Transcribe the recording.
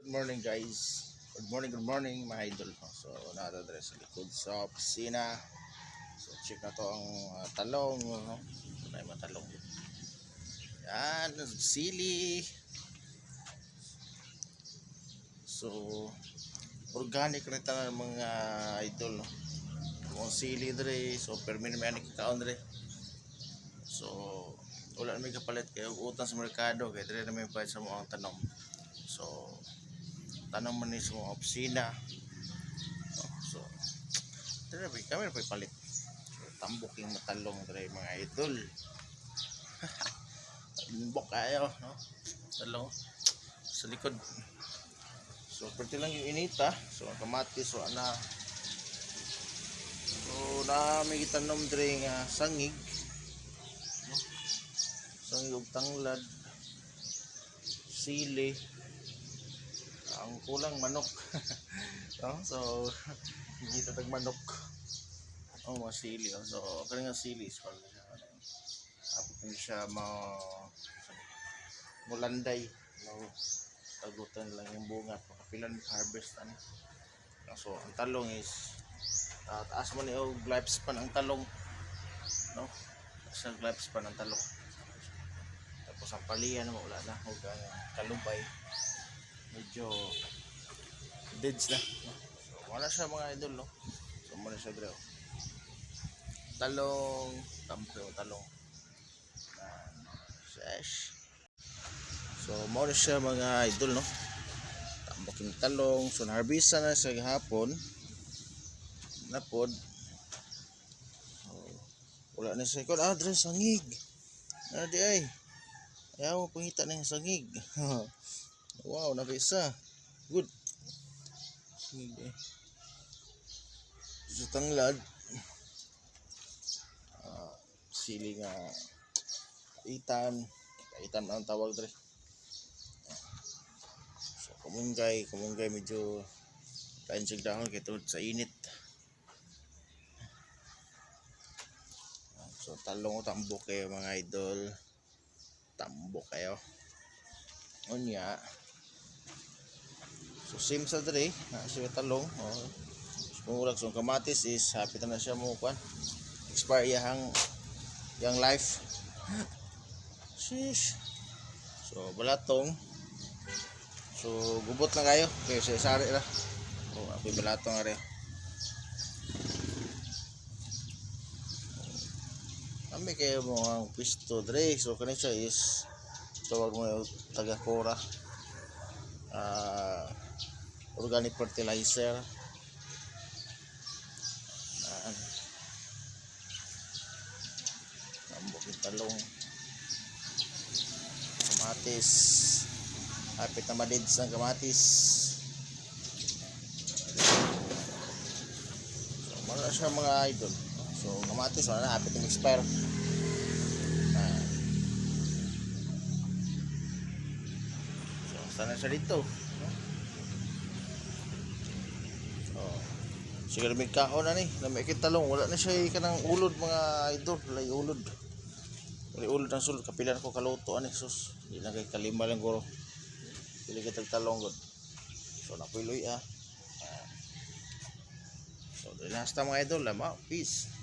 Good morning guys. Good morning mga idol. So na-address sa likod sa opisina. So check na to ang talong. No? Ito na yung mga talong. Yan, sili. So organic rin tayo ng mga idol. No? Mga sili dre. So permin may anik kaon dre. So wala na may kapalit kayo utang sa merkado. Kaya dre na may pahit sa mga tanong. So tanong man ni sa mga opisina. So kami na palit. So, tambok yung matalong dre mga idol. Tambok kayo, no? Talong sa likod. So pwede lang yung inita. So kamatis so ana. So na may gitanom dre nga sangig. No? Sangig ug tanglad. Sili. Ang kulang manok. No? So hindi tatag manok. Oh, mga sili. So kaya nga sili so apot niya siya mulanday. No? Tagutan lang yung bunga pakapilan harvest ano. So ang talong is taas man yung lifespan ang talong, no? Sa lifespan ang talong. Tapos ang palian mo wala na ug kalubay medyo deads na, no? So wala siya mga idol, no? So muna siya dre talong talong sesh. So mo siya mga idol, no? Tambok yung talong. So harvest na sa hapon na pod. So, wala na siya ikon dre sangig na di ay ayaw pangita na yung sangig. Wow, nabisa good sangig eh. So tanglad sili nga itan ang tawag dre. So kamunggay medyo kain sig dahon kay tungod sa init. So talong tambok kayo mga idol, tambok kayo unya. So same sa dre na siya talong murag so kamatis is hapit na siya mo kwan expire yang life. Sheesh. So balatong so gubot na kayo kaya sa sari ra ako'y balatong are kami kayo mo ang pisto dre. So kanin siya is tawag mo yung taga Cora organic fertilizer tambok yung talong kamatis hapit na madids ng kamatis. So wala siya mga idol. So kamatis wala na hapit na expire. So sana siya dito, no? So siguro may kaon na ni may talong wala na siya kanang ulod mga idol. Lay ulod ng sulod kapilan ko kaluto ani sus di na kay kalima lang guro pili kitag talong god. So napuloy so last time mga idol lama peace.